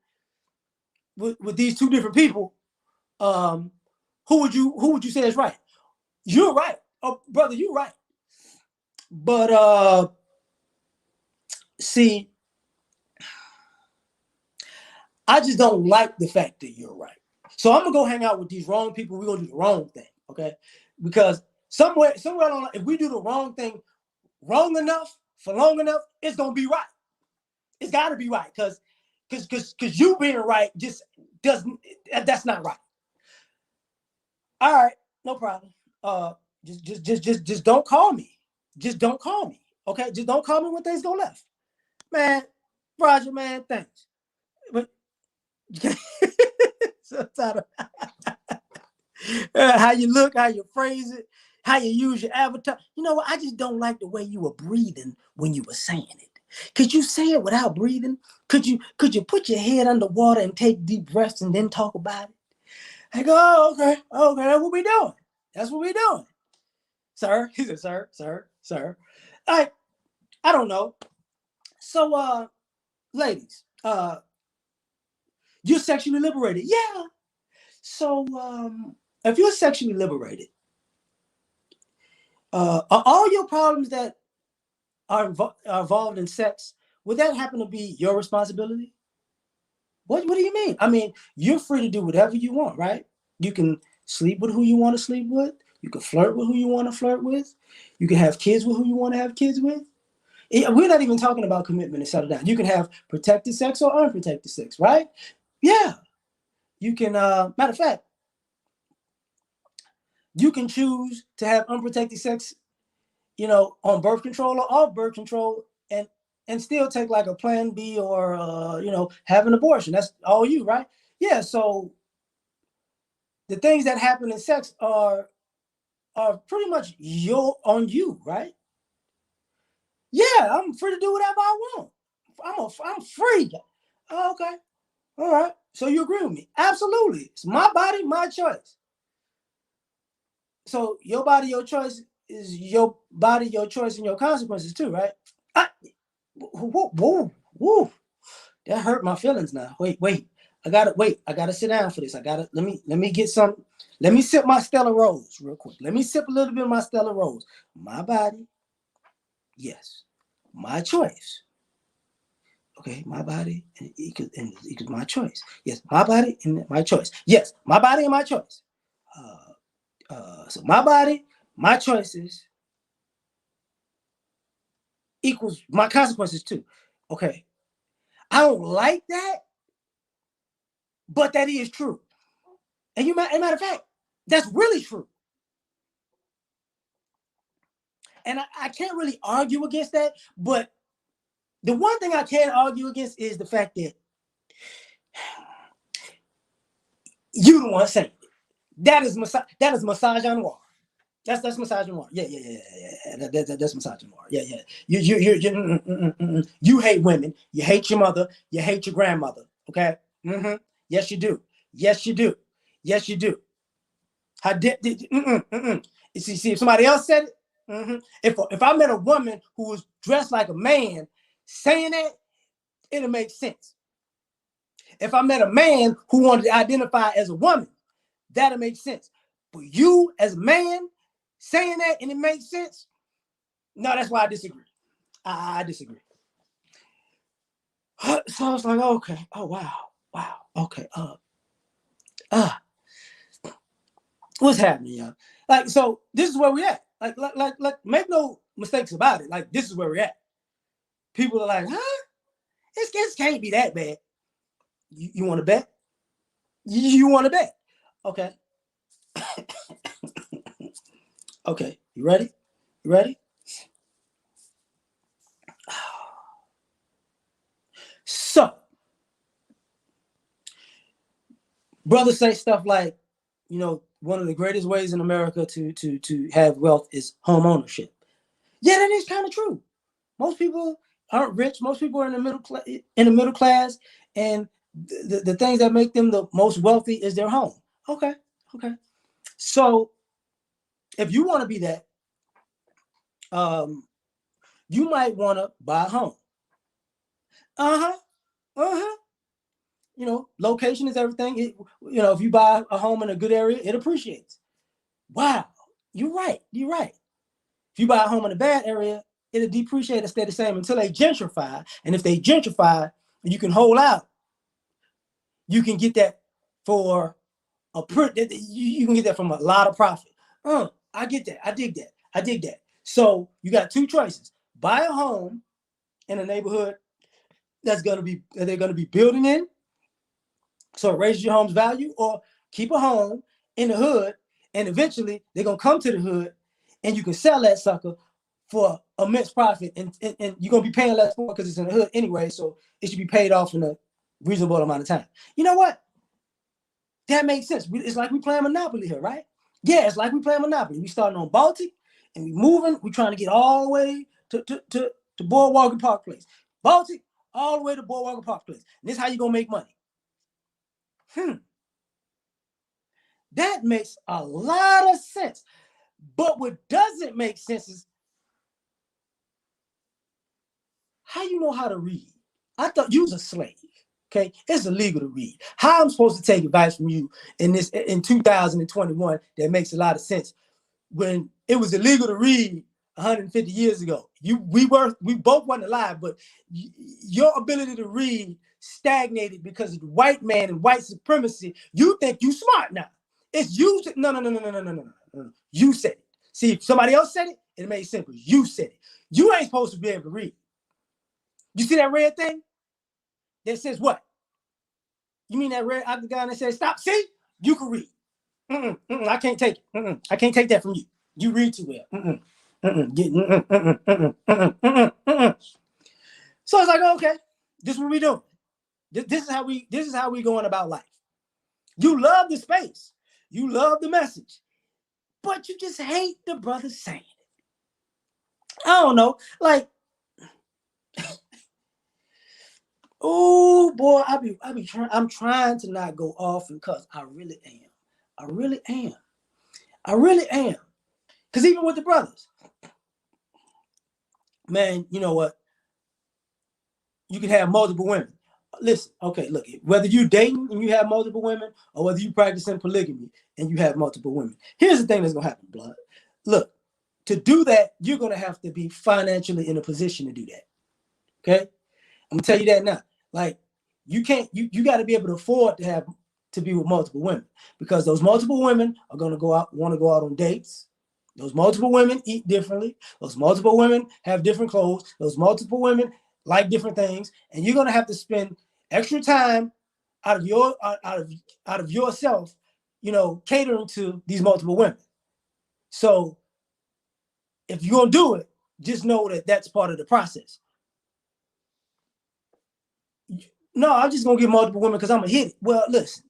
S1: with these two different people, who would you say is right? You're right. Oh, brother, you're right. But see, I just don't like the fact that you're right. So I'm gonna go hang out with these wrong people. We're gonna do the wrong thing, okay? Because somewhere along, if we do the wrong thing wrong enough for long enough, it's gonna be right. It's gotta be right, because you being right just doesn't. That's not right. All right, no problem. Just don't call me. Just don't call me. Okay, just don't call me when things go left, man. Roger, man, thanks. But how you look, how you phrase it, how you use your avatar. You know what? I just don't like the way you were breathing when you were saying it. Could you say it without breathing? Could you put your head underwater and take deep breaths and then talk about it? I go, oh, okay, that's what we doing. That's what we doing, sir. He said, sir. I don't know. So, ladies, you're sexually liberated, yeah. So, if you're sexually liberated, are all your problems that are involved in sex, would that happen to be your responsibility? What do you mean? I mean, you're free to do whatever you want, right? You can sleep with who you want to sleep with. You can flirt with who you want to flirt with. You can have kids with who you want to have kids with. We're not even talking about commitment and settle down. You can have protected sex or unprotected sex, right? Yeah. You can, matter of fact, you can choose to have unprotected sex, on birth control or off birth control, and still take like a plan B or have an abortion. That's all you, right? Yeah. So the things that happen in sex are pretty much on you, right? Yeah, I'm free to do whatever I want. I'm free. Oh, okay. All right. So you agree with me? Absolutely. It's my body, my choice. So your body, your choice is your body, your choice, and your consequences too, right? Whoa. That hurt my feelings now. Wait. I gotta sit down for this. Let me get some. Let me sip my Stella Rose real quick. Let me sip a little bit of my Stella Rose. My body, yes. My choice. Okay, my body and equals my choice. Yes, my body and my choice. Yes, my body and my choice. So my body, my choices equals my consequences too. Okay, I don't like that, but that is true. And matter of fact, that's really true. And I can't really argue against that, but the one thing I can argue against is the fact that you the one saying it. That is misogynoir. That's misogynoir. Yeah. That's misogynoir. Yeah. You hate women. You hate your mother. You hate your grandmother. Okay. Mm-hmm. Yes, you do. Yes, you do. Yes, you do. How did see if somebody else said it? Mm-hmm. If I met a woman who was dressed like a man saying that, it'll make sense. If I met a man who wanted to identify as a woman, that'll make sense. But you as a man saying that and it makes sense, no, that's why I disagree. I disagree. So I was like, okay, oh wow, okay, what's happening, y'all? Like, so this is where we're at. Like, make no mistakes about it. Like, this is where we're at. People are like, huh? This can't be that bad. You want to bet? You want to bet? Okay. Okay. You ready? You ready? So, brothers say stuff like, one of the greatest ways in America to have wealth is home ownership. Yeah, that is kind of true. Most people aren't rich. Most people are in the middle class, and the things that make them the most wealthy is their home. Okay. Okay. So if you want to be that, you might want to buy a home. Uh-huh. Uh-huh. Location is everything. If you buy a home in a good area, it appreciates. Wow. You're right. You're right. If you buy a home in a bad area, it'll depreciate and stay the same until they gentrify. And if they gentrify, you can hold out. You can get that for you can get that from a lot of profit. I get that. I dig that. I dig that. So you got two choices: buy a home in a neighborhood that they're gonna be building in, so it raises your home's value, or keep a home in the hood, and eventually they're gonna come to the hood, and you can sell that sucker for immense profit, and you're gonna be paying less for it because it's in the hood anyway. So it should be paid off in a reasonable amount of time. You know what? That makes sense. It's like we playing Monopoly here, right? Yeah, it's like we playing Monopoly. We starting on Baltic and we moving. We trying to get all the way to Boardwalk and Park Place. Baltic, all the way to Boardwalk and Park Place. And this is how you gonna make money. That makes a lot of sense. But what doesn't make sense is how you know how to read. I thought you was a slave. Okay, it's illegal to read. How I'm supposed to take advice from you in 2021 that makes a lot of sense when it was illegal to read 150 years ago? We both weren't alive, but your ability to read stagnated because of the white man and white supremacy. You think you smart now. It's you. No. You said it. See, if somebody else said it, it made sense. You said it. You ain't supposed to be able to read. You see that red thing that says what? You mean that red octagon that says stop? See, you can read. I can't take it. I can't take that from you. You read too well. So it's like, okay, this is what we doing. This is how we going about life. You love the space. You love the message. But you just hate the brother saying it. I don't know. Like, oh boy, I'm trying to not go off and cuss. I really am. I really am. I really am. Because even with the brothers, man, you know what? You can have multiple women. Listen, okay, look, whether you dating and you have multiple women, or whether you practicing polygamy and you have multiple women, here's the thing that's gonna happen, blood. Look, to do that, you're gonna have to be financially in a position to do that. Okay, I'm gonna tell you that now. Like, you can't, you got to be able to afford to be with multiple women, because those multiple women are gonna want to go out on dates. Those multiple women eat differently. Those multiple women have different clothes. Those multiple women like different things, and you're gonna have to spend extra time out of yourself, catering to these multiple women. So if you're gonna do it, just know that that's part of the process. No, I'm just gonna get multiple women because I'm gonna hit it. Well, listen,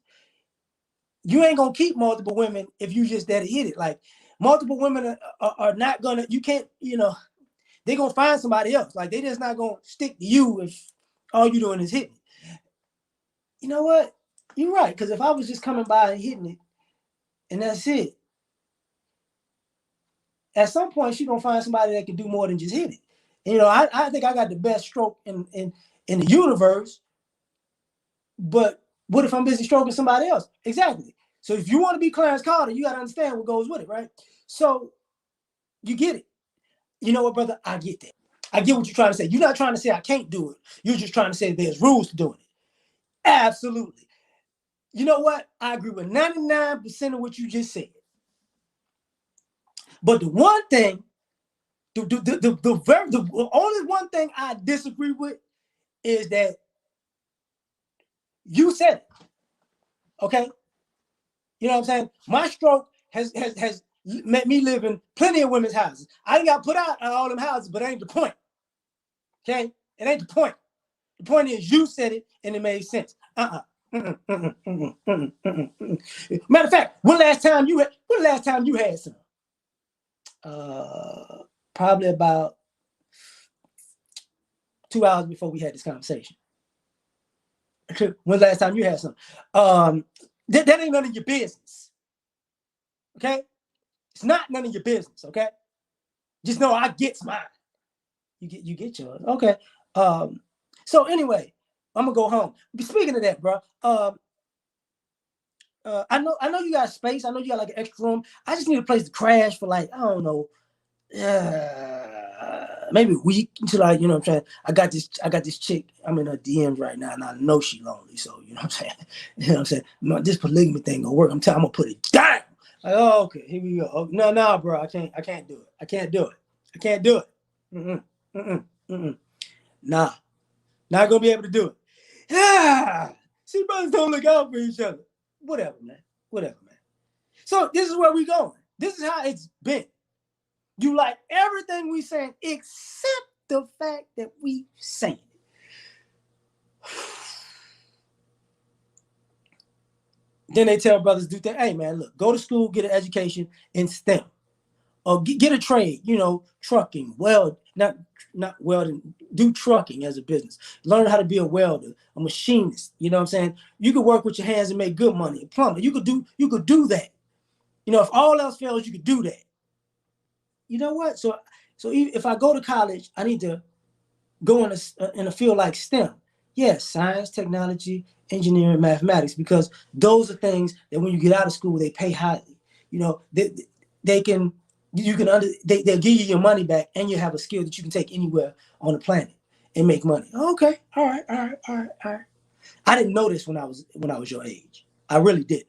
S1: you ain't gonna keep multiple women if you just there to hit it. Like, multiple women are not gonna. You can't. They're gonna find somebody else. Like, they just not gonna stick to you if all you doing is hitting. You know what? You're right. Because if I was just coming by and hitting it, and that's it, at some point she's gonna find somebody that can do more than just hit it. And, I think I got the best stroke in the universe. But what if I'm busy stroking somebody else? Exactly. So if you want to be Clarence Carter, you gotta understand what goes with it, right? So you get it. You know what, brother? I get that. I get what you're trying to say. You're not trying to say I can't do it. You're just trying to say there's rules to doing it. Absolutely. You know what? I agree with 99% of what you just said. But the one thing, the only one thing I disagree with is that you said it. Okay? You know what I'm saying? My stroke has met me live in plenty of women's houses. I didn't got put out of all them houses, but it ain't the point. Okay? It ain't the point. The point is you said it and it made sense. Matter of fact, when the last time you had some? Probably about 2 hours before we had this conversation. When the last time you had some? That ain't none of your business. Okay? It's not none of your business, okay? Just know I gets mine. You get yours. Okay. So anyway, I'm gonna go home. Speaking of that, bro, I know you got space. I know you got like an extra room. I just need a place to crash for like, I don't know, maybe a week until you know what I'm saying. I got this chick. I'm in her DMs right now, and I know she lonely. So you know what I'm saying. You know what I'm saying. No, this polygamy thing gonna work. I'm gonna put it down. Like, oh, okay, here we go. Oh, no, bro, I can't do it. I can't do it. Mm-mm, mm-mm, mm-mm. Nah, not gonna be able to do it. Ah, see, brothers don't look out for each other. Whatever, man. So this is where we going. This is how it's been. You like everything we saying except the fact that we saying it. Then they tell brothers do that. Hey man, look, go to school, get an education in STEM, or get a trade. You know, trucking, not welding. Do trucking as a business. Learn how to be a welder, a machinist. You know what I'm saying? You could work with your hands and make good money. A plumber. You could do that. You know, if all else fails, you could do that. You know what? So if I go to college, I need to go in a field like STEM. Yes, science, technology, engineering, mathematics, because those are things that when you get out of school, they pay highly. You know, they can they'll give you your money back, and you have a skill that you can take anywhere on the planet and make money. Okay, all right. I didn't know this when I was your age. I really didn't.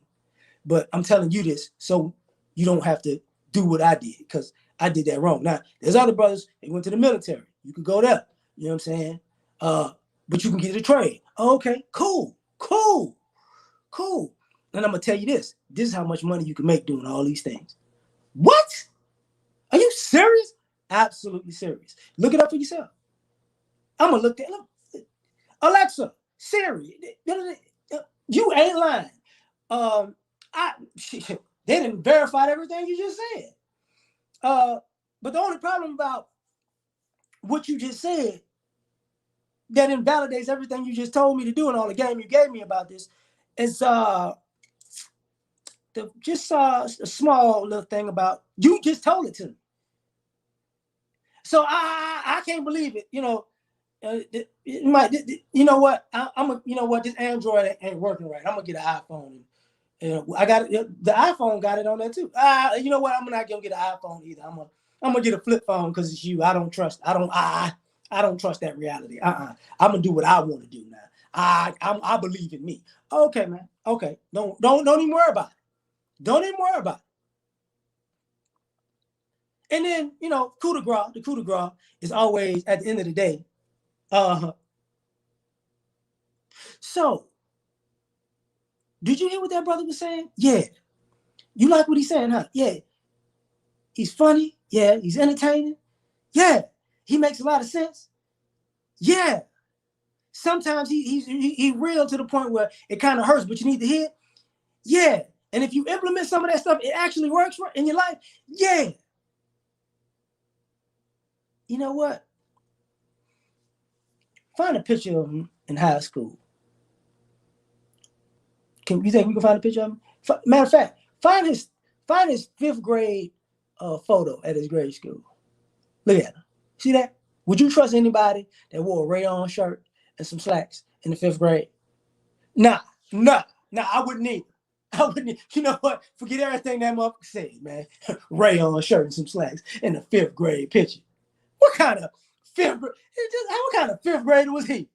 S1: But I'm telling you this so you don't have to do what I did, because I did that wrong. Now, there's other brothers, they went to the military. You could go there. You know what I'm saying? But you can get a trade. Okay, cool. And I'm going to tell you this. This is how much money you can make doing all these things. What? Are you serious? Absolutely serious. Look it up for yourself. I'm going to look at Alexa, Siri, you ain't lying. They didn't verify everything you just said. But the only problem about what you just said that invalidates everything you just told me to do and all the game you gave me about this is a small little thing about you just told it to me. So I can't believe it. You know, you know what? You know what? This Android ain't working right. I'm gonna get an iPhone. I got it. The iPhone got it on there too. You know what? I'm not gonna get an iPhone either. I'm gonna get a flip phone because it's you. I don't trust that reality. I'm gonna do what I want to do now. I believe in me. Okay, man. Okay. Don't even worry about it. Don't even worry about it. And then, you know, coup de grace. The coup de grace is always at the end of the day. So, did you hear what that brother was saying? Yeah. You like what he's saying, huh? Yeah. He's funny. Yeah. He's entertaining. Yeah. He makes a lot of sense. Yeah. Sometimes he's real to the point where it kind of hurts, but you need to hear. Yeah. And if you implement some of that stuff, it actually works in your life. Yeah. You know what? Find a picture of him in high school. You think we can find a picture of him? Matter of fact, find his 5th grade photo at his grade school. Look at him. See that? Would you trust anybody that wore a rayon shirt and some slacks in the 5th grade? Nah, I wouldn't either. You know what? Forget everything that motherfucker said, man. Rayon shirt and some slacks in the 5th grade picture. What kind of 5th grader was he?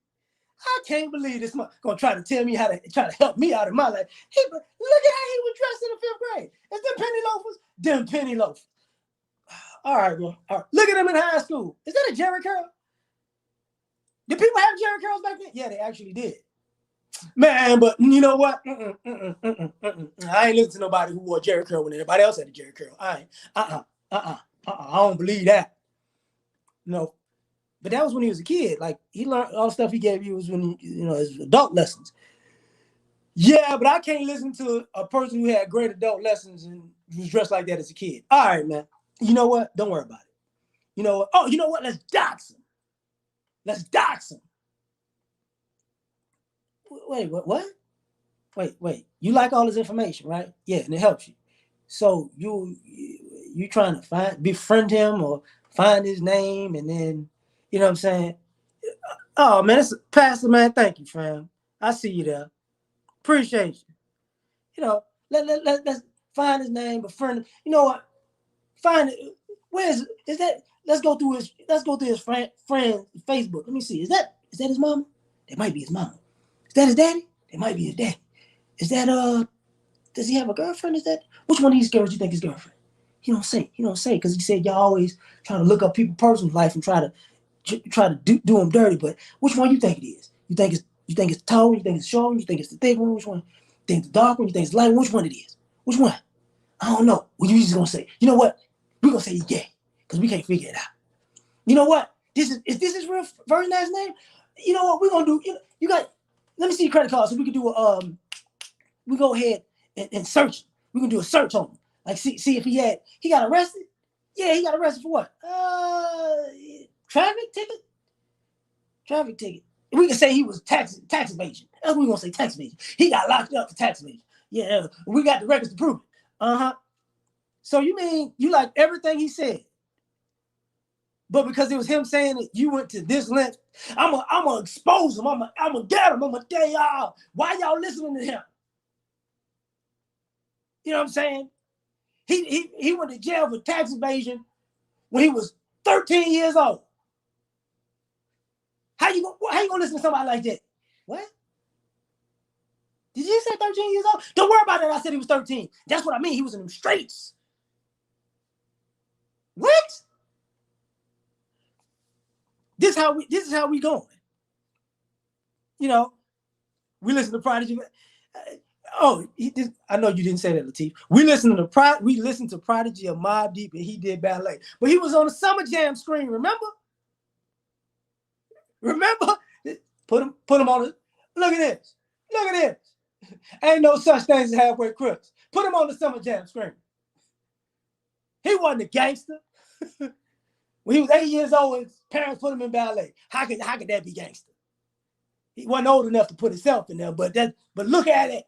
S1: I can't believe this month gonna try to tell me how to try to help me out in my life. Look at how he was dressed in the 5th grade. Is them penny loafers? Them penny loafers. All right, bro. All right. Look at him in high school. Is that a Jerry curl? Did people have Jerry curls back then? Yeah, they actually did. Man, but you know what? I ain't listen to nobody who wore Jerry curl when everybody else had a Jerry curl. I ain't. I don't believe that. No. But that was when he was a kid. Like, he learned all the stuff he gave you was when his adult lessons. Yeah, but I can't listen to a person who had great adult lessons and was dressed like that as a kid. All right, man. You know what? Don't worry about it. You know what? Oh, you know what? Let's dox him. Wait, what? Wait. You like all this information, right? Yeah, and it helps you. So you trying to befriend him or find his name, and then you know what I'm saying? Oh man, it's Pastor man. Thank you, fam. I see you there. Appreciate you. You know, let's find his name, befriend him. You know what? Find it. Where is that? Let's go through his friend Facebook. Let me see. Is that his mama? That might be his mama. Is that his daddy? That might be his daddy. Is that does he have a girlfriend? Is that which one of these girls you think is girlfriend? He don't say. He don't say because he said y'all always trying to look up people's personal life and try to do them dirty. But which one you think it is? You think it's the tall one? You think it's the short one? You think it's the thick one? Which one? You think it's the dark one? You think it's the light one? Which one it is? Which one? I don't know. What you just gonna say? You know what? We're gonna say he's gay because we can't figure it out. You know what? This is his real very last name? You know what we're gonna do? You got. Let me see your credit card so we can do a we go ahead and search. We can do a search on him. Like see if he got arrested. Yeah, he got arrested for what? Traffic ticket. Traffic ticket. We can say he was tax evasion. That's what we're gonna say, tax evasion. He got locked up for tax evasion. Yeah, we got the records to prove it. So you mean you like everything he said, but because it was him saying it, you went to this length. I'm gonna expose him. I'm gonna get him. I'm gonna tell y'all why y'all listening to him. You know what I'm saying? He went to jail for tax evasion when he was 13 years old. How you gonna listen to somebody like that? What? Did you say 13 years old? Don't worry about it. I said he was 13. That's what I mean. He was in the streets. What? This is how we going. You know, we listen to Prodigy. I know you didn't say that, Latif. We listened to Prodigy of Mobb Deep, and he did ballet. But he was on the Summer Jam screen. Remember? Put him on the. Look at this. Look at this. Ain't no such thing as halfway crooks. Put him on the Summer Jam screen. He wasn't a gangster. When he was 8 years old, his parents put him in ballet. How could that be gangster? He wasn't old enough to put himself in there, but look at it.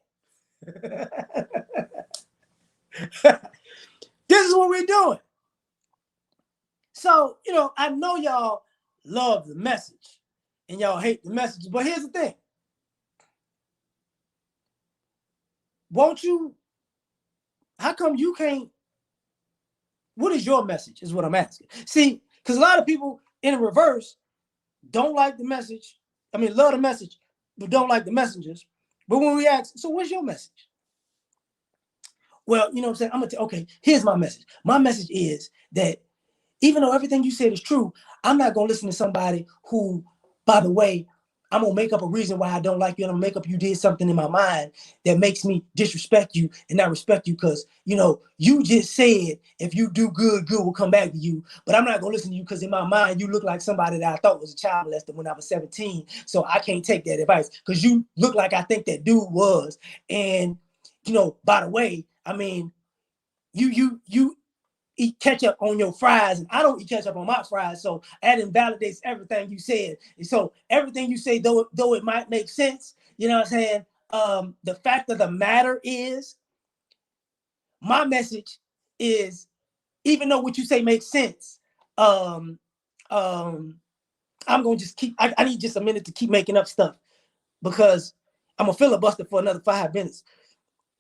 S1: This is what we're doing. So, I know y'all love the message and y'all hate the message, but here's the thing. How come you can't, what is your message is what I'm asking. See, because a lot of people in reverse don't like the message. I mean, love the message, but don't like the messengers. But when we ask, so what's your message? Well, you know what I'm saying? Okay, here's my message. My message is that even though everything you said is true, I'm not going to listen to somebody who, by the way, I'm going to make up a reason why I don't like you. And I'm going to make up you did something in my mind that makes me disrespect you and not respect you because, you just said if you do good, good will come back to you. But I'm not going to listen to you because in my mind, you look like somebody that I thought was a child molester when I was 17. So I can't take that advice because you look like I think that dude was. And, by the way, I mean, you eat ketchup on your fries, and I don't eat ketchup on my fries. So that invalidates everything you said. And so everything you say, though it might make sense, you know what I'm saying? The fact of the matter is, my message is, even though what you say makes sense, I'm gonna just I need just a minute to keep making up stuff because I'm gonna filibuster for another 5 minutes,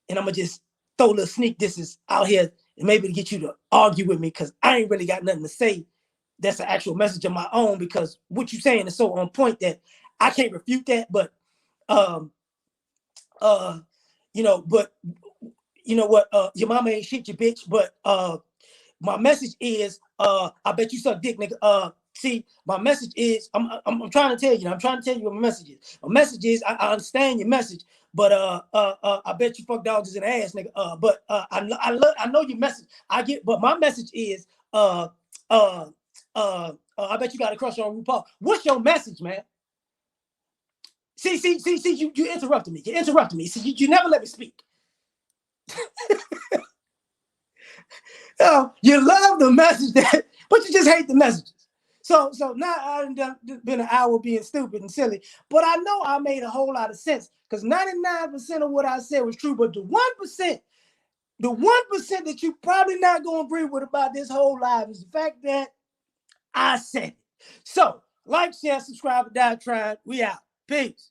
S1: and I'm gonna just throw little sneak disses out here and maybe to get you to argue with me because I ain't really got nothing to say that's an actual message of my own because what you're saying is so on point that I can't refute that. But but you know what? Your mama ain't shit, you bitch. But my message is, I bet you suck dick, nigga. See, my message is, I'm trying to tell you. I'm trying to tell you what my message is. My message is, I understand your message, but I bet you fuck dogs in the ass, nigga. But I know your message. I get, but my message is, I bet you got a crush on RuPaul. What's your message, man? See, you interrupted me. You interrupted me. See, you never let me speak. You love the message but you just hate the messages. So now I've been an hour being stupid and silly, but I know I made a whole lot of sense because 99% of what I said was true, but the 1% The 1% that you probably not going to agree with about this whole live is the fact that I said it. So, like, share, subscribe, Diatribe. We out. Peace.